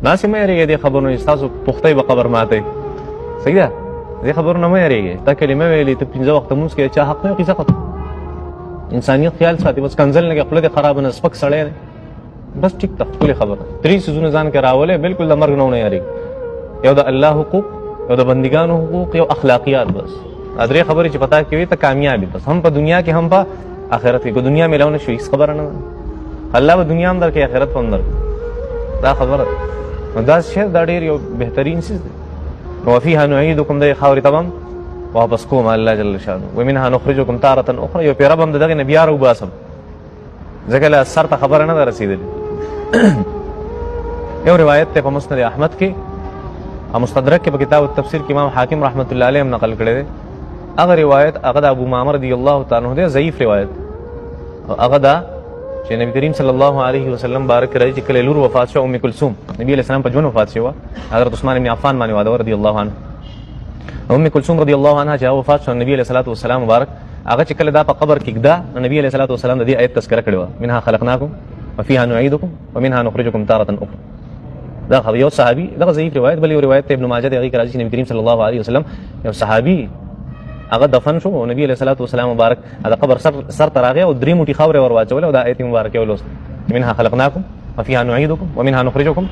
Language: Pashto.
داسې مه یېرېږئ دې خبرو نه چې ستاسو پختۍ به قبر ماتئ. صحیح ده؟ دې خبرو نه مه یېرېږئ. دا کلمه ویلې ته 15 وخته لمونځ کوې چا حق نه وي قصه ختم. انسانیت خیال ساتي بس کنځل نه کوي خوله دې خرابه نه سپک سړی دی بس ټیک ده ښکلې خبره. 3 څیزونه ځان کې راولئ بالکل د مرګ نه ونه یېرېږئ. یو د الله حقوق، یو د بندګانو حقوق، یو اخلاقیات. بس دا 3 خبرې چې پتا کې وي ته کامیاب یې. بس هم په دنیا کې هم په آخرت کې. که دنیا میلاو نه شو هېڅ خبره نه ده. الله به دنیا هم درکړي آخرت به هم درکړي. دا خبره ده. نو دا شی دا ډېر یو بهترین څیز دی. نو وفیها نعیدکم دغې خاورې ته به هم واپس کوم الله جل شانه. ومنها نخرجکم تارة اخرى. یو پیره به هم د دغې نه بیا راوباسم ځکه له سر ته خبره نه ده رسېدلې. یو روایت دی په مسند احمد کې او مستدرک کې په کتاب التفسیر کې امام حاکم رحمت الله علیه هم نقل کړی دی. هغه روایت هغه د ابو معمر رضی الله تعالی عنه دی، ضعیف روایت. هغه دا چې نبی کریم صلی الله علیه وسلم بارک راځي چې کله لور وفات شو ام کلثوم نبی علیہ السلام په ژوند وفات شوه. حضرت عثمان بن عفان باندې واده رضی الله عنه. ام کلثوم رضی الله عنها چې وفات شو نبی علیہ الصلوۃ والسلام مبارک هغه چې کله دا په قبر کې ګدا نبی علیہ الصلوۃ والسلام د دې آیت تذکرہ کړی و منها خلقناکم وفيها نعيدكم ومنها نخرجكم تارة اخرى. دا خبر یو صحابي دغه ضعیف روایت. بل یو روایت ابن ماجه دی هغه کې راځي چې نبی کریم صلی الله علیه وسلم یو صحابي هغه دفن شو او نبی علیہ الصلوۃ والسلام مبارک دا قبر سر ته راغی او 3 موټي خاورې ور واچولې او دا آیت مبارکه ولوست منها خلقناکم وفيها نعيدكم ومنها نخرجكم